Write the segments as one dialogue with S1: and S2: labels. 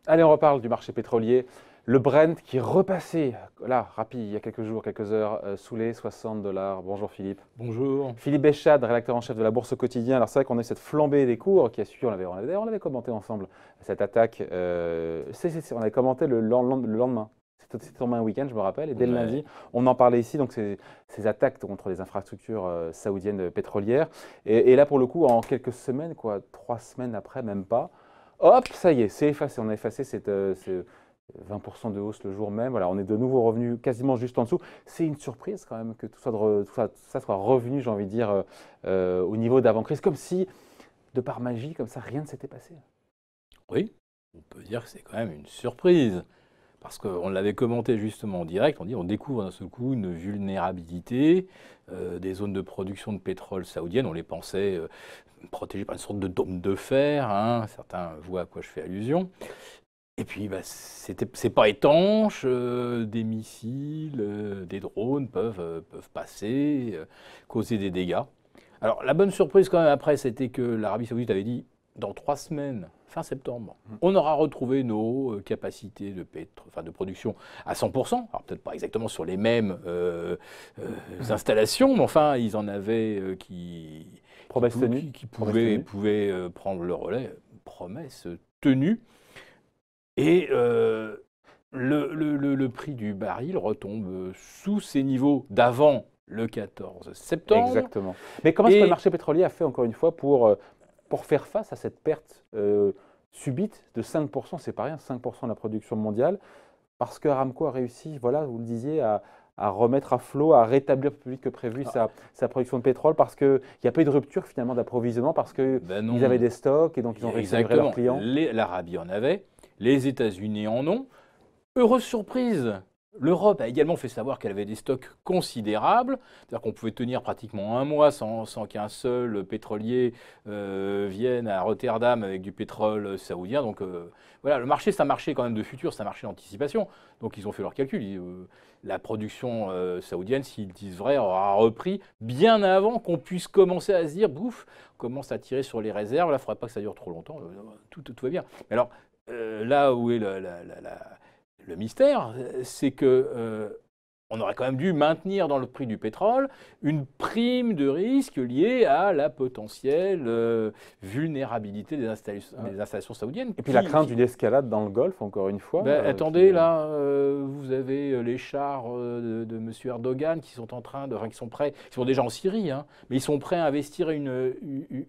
S1: Allez, on reparle du marché pétrolier. Le Brent qui est repassé, là, rapide, il y a quelques jours, quelques heures, sous les $60. Bonjour Philippe.
S2: Bonjour.
S1: Philippe Béchade, rédacteur en chef de la Bourse au quotidien. Alors c'est vrai qu'on a eu cette flambée des cours qui a suivi, on avait commenté ensemble cette attaque. On avait commenté le lendemain. C'était tombé un week-end, je me rappelle, et dès le lundi, on en parlait ici. Donc ces attaques contre les infrastructures saoudiennes pétrolières. Et là, pour le coup, en quelques semaines, 3 semaines après, même pas, hop, ça y est, c'est effacé. On a effacé cette 20% de hausse le jour même. Voilà, on est de nouveau revenu quasiment juste en dessous. C'est une surprise quand même que tout ça soit revenu, j'ai envie de dire, au niveau d'avant-crise, comme si, de par magie, comme ça, rien ne s'était passé.
S2: Oui, on peut dire que c'est quand même une surprise. Parce qu'on l'avait commenté justement en direct, on découvre d'un seul coup une vulnérabilité des zones de production de pétrole saoudiennes. On les pensait protégées par une sorte de dôme de fer, hein. Certains voient à quoi je fais allusion. Et puis, c'est pas étanche, des missiles, des drones peuvent passer, causer des dégâts. Alors, la bonne surprise quand même après, c'était que l'Arabie Saoudite avait dit, dans 3 semaines, fin septembre, on aura retrouvé nos capacités de production à 100%. Alors, peut-être pas exactement sur les mêmes installations, mais enfin, ils en avaient qui pouvaient prendre le relais. Promesse tenue. Et le prix du baril retombe sous ses niveaux d'avant le 14 septembre.
S1: Exactement. Mais comment est-ce que le marché pétrolier a fait, encore une fois, pour faire face à cette perte subite de 5%? C'est pas rien, 5% de la production mondiale. Parce que Aramco a réussi, voilà, vous le disiez, à remettre à flot, à rétablir plus vite que prévu sa production de pétrole, parce qu'il n'y a pas eu de rupture finalement d'approvisionnement, parce qu'ils avaient des stocks et donc ils ont réussi à livrer leurs clients.
S2: L'Arabie en avait. Les États-Unis en ont. Heureuse surprise, l'Europe a également fait savoir qu'elle avait des stocks considérables. C'est-à-dire qu'on pouvait tenir pratiquement un mois sans qu'un seul pétrolier vienne à Rotterdam avec du pétrole saoudien. Donc voilà, le marché, c'est un marché quand même de futur, c'est un marché d'anticipation. Donc ils ont fait leur calcul. La production saoudienne, s'ils disent vrai, aura repris bien avant qu'on puisse commencer à se dire, bouf, on commence à tirer sur les réserves. Là, il ne faudrait pas que ça dure trop longtemps. Tout va bien. Mais alors, là où est le mystère, c'est que on aurait quand même dû maintenir dans le prix du pétrole une prime de risque liée à la potentielle vulnérabilité des installations saoudiennes.
S1: Et puis la crainte d'une escalade dans le Golfe, encore une fois.
S2: Attendez, là, vous avez les chars de M. Erdogan qui sont qui sont prêts, qui sont déjà en Syrie, hein, mais ils sont prêts à investir une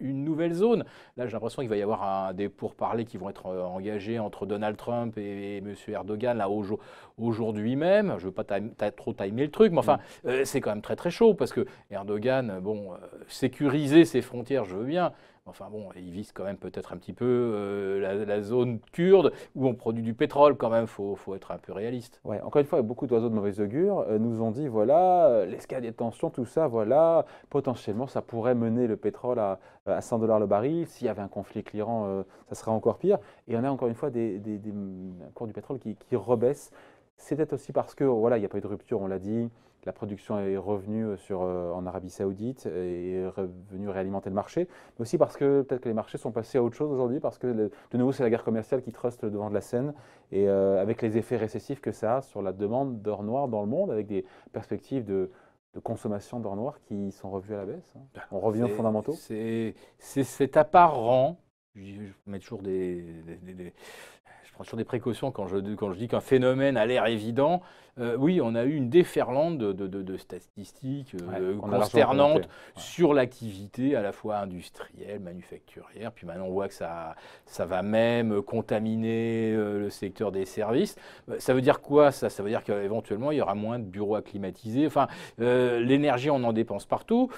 S2: nouvelle zone. Là, j'ai l'impression qu'il va y avoir des pourparlers qui vont être engagés entre Donald Trump et M. Erdogan là aujourd'hui même. Je ne veux pas trop timer le truc, mais enfin, c'est quand même très très chaud parce que Erdogan, sécuriser ses frontières, je veux bien. Enfin bon, il vise quand même peut-être un petit peu la zone kurde où on produit du pétrole quand même, faut être un peu réaliste.
S1: Ouais, encore une fois, beaucoup d'oiseaux de mauvaise augure nous ont dit, voilà, l'escalade des tensions, tout ça, voilà, potentiellement ça pourrait mener le pétrole à $100 le baril. S'il y avait un conflit avec l'Iran, ça serait encore pire. Et on a encore une fois un cours du pétrole qui rebaisse. C'est peut-être aussi parce que voilà, il n'y a pas eu de rupture, on l'a dit. La production est revenue en Arabie Saoudite et est revenue réalimenter le marché, mais aussi parce que peut-être que les marchés sont passés à autre chose aujourd'hui, parce que de nouveau c'est la guerre commerciale qui truste le devant de la scène, et avec les effets récessifs que ça a sur la demande d'or noir dans le monde, avec des perspectives de consommation d'or noir qui sont revues à la baisse. On revient aux fondamentaux.
S2: C'est apparent. Je mets toujours je prends toujours des précautions quand je dis qu'un phénomène a l'air évident. Oui, on a eu une déferlante de statistiques consternantes sur l'activité à la fois industrielle, manufacturière. Puis maintenant, on voit que ça va même contaminer le secteur des services. Ça veut dire quoi, ça? Ça veut dire qu'éventuellement, il y aura moins de bureaux à climatiser. Enfin, l'énergie, on en dépense partout.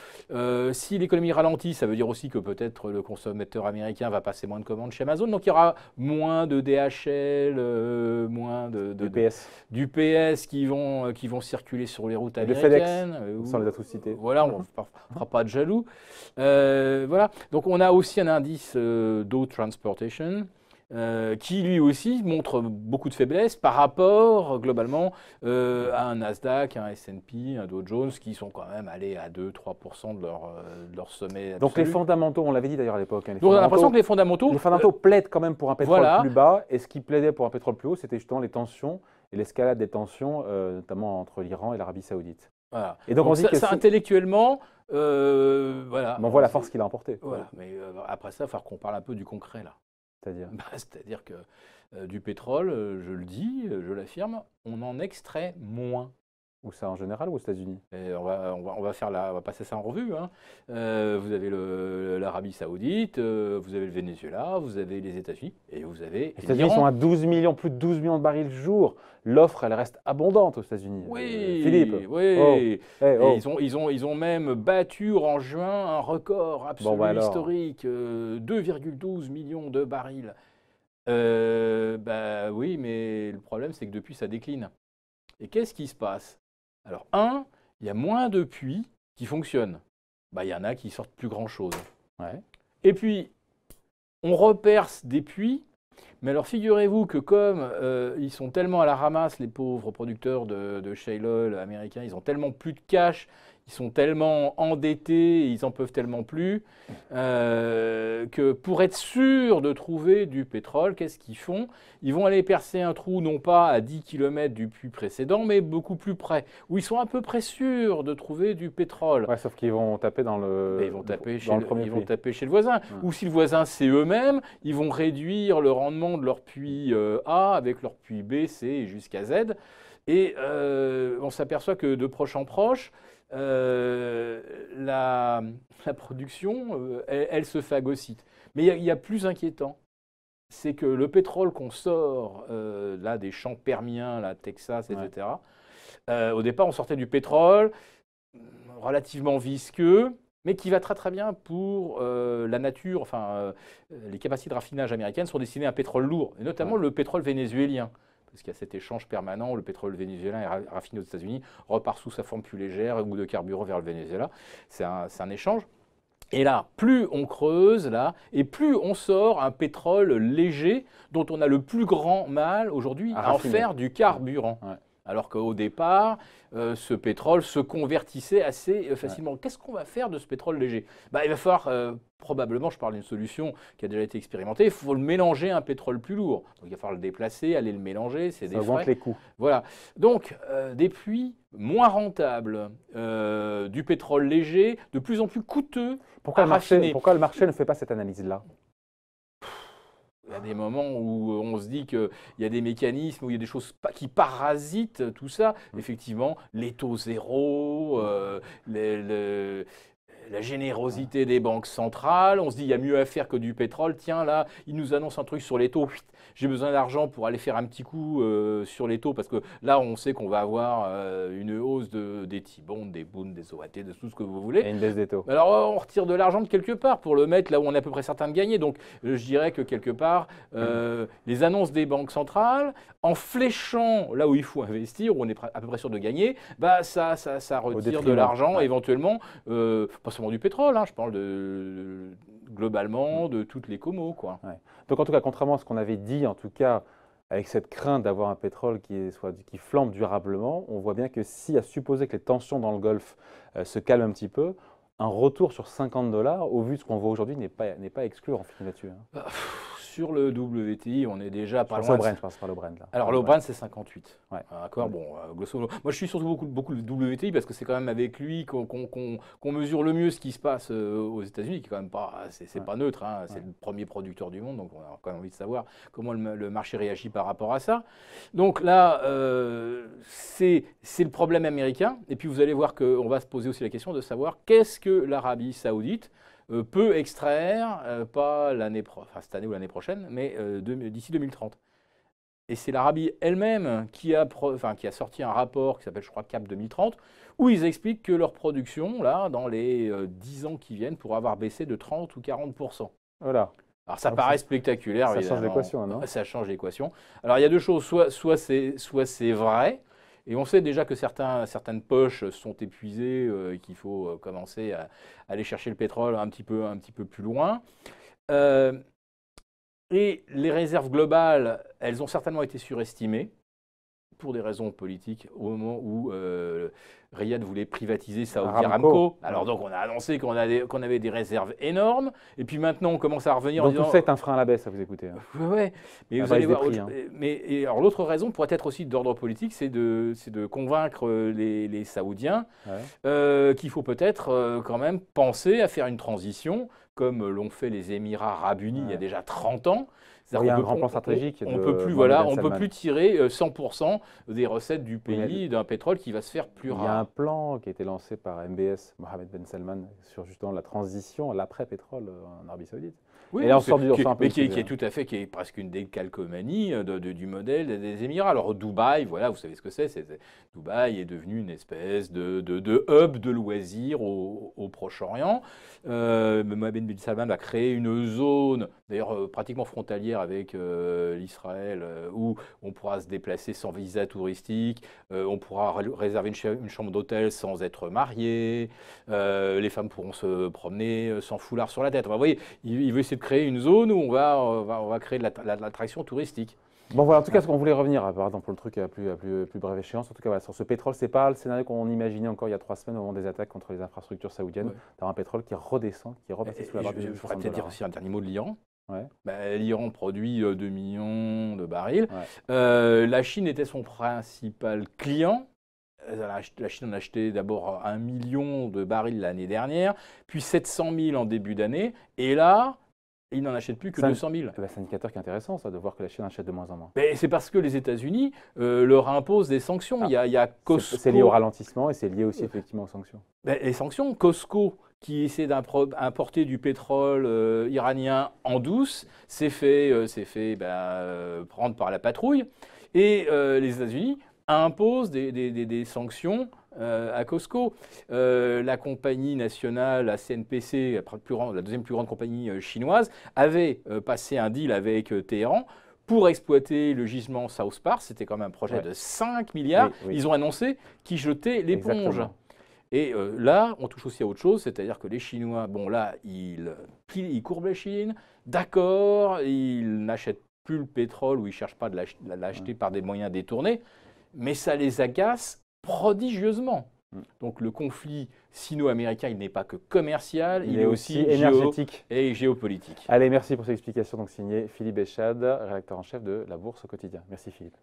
S2: Si l'économie ralentit, ça veut dire aussi que peut-être le consommateur américain va passer moins de commandes chez Amazon. Donc, il y aura moins de DHL, moins d'UPS qui vont circuler sur les routes américaines.
S1: Sans les autres cités.
S2: Voilà, on ne fera pas de jaloux. Voilà. Donc on a aussi un indice d'eau transportation qui lui aussi montre beaucoup de faiblesses par rapport globalement à un Nasdaq, un S&P, un Dow Jones qui sont quand même allés à 2-3% de leur sommet
S1: Donc les
S2: absolu.
S1: fondamentaux, on l'avait dit d'ailleurs à l'époque, hein,
S2: Donc on a l'impression que les fondamentaux,
S1: plaident quand même pour un pétrole
S2: voilà,
S1: plus bas, et ce qui plaidait pour un pétrole plus haut, c'était justement les tensions et l'escalade des tensions, notamment entre l'Iran et l'Arabie Saoudite.
S2: voilà.
S1: Et donc on dit que
S2: ça intellectuellement, voilà.
S1: on voit la force qu'il a emportée.
S2: Voilà. Mais après ça, il va falloir qu'on parle un peu du concret là.
S1: C'est-à-dire
S2: C'est-à-dire que du pétrole, je le dis, je l'affirme, on en extrait moins.
S1: Où ça, en général ou aux États-Unis?
S2: Et on va passer ça en revue, hein. Vous avez l'Arabie Saoudite, vous avez le Venezuela, vous avez les États-Unis et vous avez
S1: Les États-Unis sont à 12 millions, plus de 12 millions de barils jour. L'offre, elle reste abondante aux États-Unis.
S2: Oui,
S1: Philippe.
S2: oui.
S1: Oh. Eh,
S2: Et
S1: oh.
S2: ils ont même battu en juin un record absolu
S1: Bon, bah alors.
S2: historique, 2,12 millions de barils. Bah oui, mais le problème, c'est que depuis, ça décline. Et qu'est-ce qui se passe? Alors, il y a moins de puits qui fonctionnent. Bah, il y en a qui sortent plus grand-chose.
S1: Ouais.
S2: Et puis, on reperce des puits. Mais alors, figurez-vous que comme ils sont tellement à la ramasse, les pauvres producteurs de shale oil américains, ils ont tellement plus de cash, ils sont tellement endettés, ils en peuvent tellement plus, que pour être sûr de trouver du pétrole, qu'est-ce qu'ils font? Ils vont aller percer un trou non pas à 10 km du puits précédent, mais beaucoup plus près, où ils sont à peu près sûrs de trouver du pétrole.
S1: Ouais, sauf qu'ils vont taper dans le,
S2: Mais ils vont taper
S1: dans le premier
S2: ils
S1: puits.
S2: vont taper chez le voisin.
S1: Ouais.
S2: Ou si le voisin, c'est eux-mêmes, ils vont réduire le rendement de leur puits A avec leur puits B, C et jusqu'à Z. Et on s'aperçoit que de proche en proche, la production, elle se phagocyte. Mais il y a plus inquiétant, c'est que le pétrole qu'on sort là des champs permiens, là, Texas, etc. Au départ, on sortait du pétrole relativement visqueux, mais qui va très très bien pour la nature. Enfin, les capacités de raffinage américaines sont destinées à un pétrole lourd, et notamment le pétrole vénézuélien. Parce qu'il y a cet échange permanent, le pétrole vénézuélien est raffiné aux États-Unis, repart sous sa forme plus légère ou de carburant vers le Venezuela. C'est un échange. Et là, plus on creuse, là, et plus on sort un pétrole léger dont on a le plus grand mal aujourd'hui à en faire du carburant. Ouais. Alors qu'au départ, ce pétrole se convertissait assez facilement. Ouais. Qu'est-ce qu'on va faire de ce pétrole léger? Il va falloir, probablement, je parle d'une solution qui a déjà été expérimentée, il faut le mélanger à un pétrole plus lourd. Donc il va falloir le déplacer, aller le mélanger, c'est des frais. Ça augmente
S1: les coûts.
S2: Voilà. Donc des puits moins rentables, du pétrole léger, de plus en plus coûteux.
S1: Pourquoi le marché ne fait pas cette analyse-là?
S2: Il y a des moments où on se dit qu'il y a des mécanismes, où il y a des choses qui parasitent tout ça. Effectivement, les taux zéro, la générosité des banques centrales. On se dit, il y a mieux à faire que du pétrole. Tiens, là, ils nous annoncent un truc sur les taux. J'ai besoin d'argent pour aller faire un petit coup sur les taux, parce que là, on sait qu'on va avoir une hausse des T-bonds, des Bunds, des OAT, de tout ce que vous voulez.
S1: Et une baisse des taux.
S2: Alors, on retire de l'argent de quelque part pour le mettre là où on est à peu près certain de gagner. Donc, je dirais que quelque part, les annonces des banques centrales, en fléchant là où il faut investir, où on est à peu près sûr de gagner, ça retire de l'argent éventuellement, pas seulement du pétrole, hein, je parle globalement de toutes les comos, quoi.
S1: Ouais. Donc en tout cas, contrairement à ce qu'on avait dit, en tout cas, avec cette crainte d'avoir un pétrole qui flambe durablement, on voit bien que si à supposer que les tensions dans le Golfe se calment un petit peu, un retour sur 50 $, au vu de ce qu'on voit aujourd'hui, n'est pas exclu en fin là-dessus. Hein.
S2: Sur le WTI, on est déjà pas loin.
S1: Je pense pas le Brent. Là.
S2: Alors le Brent, c'est 58.
S1: Ouais.
S2: D'accord, bon, grosso modo. Moi, je suis surtout beaucoup le WTI parce que c'est quand même avec lui qu'on mesure le mieux ce qui se passe aux États-Unis, qui est quand même pas, c'est pas neutre. Hein, c'est le premier producteur du monde, donc on a quand même envie de savoir comment le marché réagit par rapport à ça. Donc là, c'est le problème américain. Et puis vous allez voir qu'on va se poser aussi la question de savoir qu'est-ce que l'Arabie Saoudite peut extraire, pas cette année ou l'année prochaine, mais d'ici 2030. Et c'est l'Arabie elle-même qui a sorti un rapport qui s'appelle, je crois, CAP 2030, où ils expliquent que leur production, là, dans les 10 ans qui viennent, pourra avoir baissé de 30 ou 40%.
S1: Voilà.
S2: Alors ça paraît spectaculaire,
S1: ça change l'équation, non?
S2: Ça change l'équation. Alors il y a deux choses, soit c'est vrai, et on sait déjà que certaines poches sont épuisées et qu'il faut commencer à aller chercher le pétrole un petit peu plus loin. Et les réserves globales, elles ont certainement été surestimées pour des raisons politiques au moment où Riyad voulait privatiser Saudi Aramco. Alors donc on a annoncé qu'on avait des réserves énormes, et puis maintenant on commence à revenir en
S1: Donc
S2: disant...
S1: tout ça est un frein à la baisse, à vous écouter.
S2: Ouais, mais vous allez voir. Alors l'autre raison pourrait être aussi d'ordre politique, c'est de convaincre les Saoudiens qu'il faut peut-être quand même penser à faire une transition, comme l'ont fait les Émirats Arabes Unis il y a déjà 30 ans.
S1: Il y a un grand plan stratégique.
S2: On ne peut plus tirer 100% des recettes du pays d'un pétrole qui va se faire plus rare.
S1: Il y a un plan qui a été lancé par MBS, Mohammed Ben Salman, sur justement la transition, l'après-pétrole en Arabie Saoudite.
S2: Oui, qui est presque une décalcomanie du modèle des Émirats. Alors Dubaï, voilà, vous savez ce que c'est. Dubaï est devenu une espèce de hub de loisirs au Proche-Orient. Mohammed bin Salman a créé une zone, d'ailleurs pratiquement frontalière avec l'Israël, où on pourra se déplacer sans visa touristique, on pourra réserver une chambre d'hôtel sans être marié, les femmes pourront se promener sans foulard sur la tête. Enfin, vous voyez, il veut essayer de créer une zone où on va créer de l'attraction touristique.
S1: Bon voilà, en tout cas, on voulait revenir, pardon pour le truc à plus brève échéance, en tout cas voilà, sur ce pétrole, c'est pas le scénario qu'on imaginait encore il y a 3 semaines au moment des attaques contre les infrastructures saoudiennes, d'avoir un pétrole qui redescend, qui repasse sous la barre de $60.
S2: Je pourrais peut-être dire aussi un dernier mot de l'Iran. L'Iran produit 2 millions de barils. La Chine était son principal client. La Chine en a acheté d'abord 1 million de barils l'année dernière, puis 700 000 en début d'année, et là, il n'en achète plus que 200 000.
S1: C'est un indicateur qui est intéressant, ça, de voir que la Chine achète de moins en moins.
S2: C'est parce que les États-Unis leur imposent des sanctions. Il y a Costco.
S1: C'est lié au ralentissement et c'est lié aussi effectivement aux sanctions.
S2: Les sanctions, Costco, qui essaie d'importer du pétrole iranien en douce, s'est fait prendre par la patrouille. Et les États-Unis impose des sanctions à Costco. La compagnie nationale, la CNPC, la deuxième plus grande compagnie chinoise, avait passé un deal avec Téhéran pour exploiter le gisement South Pars. C'était quand même un projet de 5 milliards. Oui. Ils ont annoncé qu'ils jetaient l'éponge. Et là, on touche aussi à autre chose, c'est-à-dire que les Chinois, bon là, ils courbent la Chine, d'accord, ils n'achètent plus le pétrole ou ils ne cherchent pas de l'acheter par des moyens détournés, mais ça les agace prodigieusement. Donc le conflit sino-américain, il n'est pas que commercial, il est aussi énergétique et géopolitique.
S1: Allez, merci pour cette explication. Donc signé Philippe Béchade, rédacteur en chef de La Bourse au quotidien. Merci Philippe.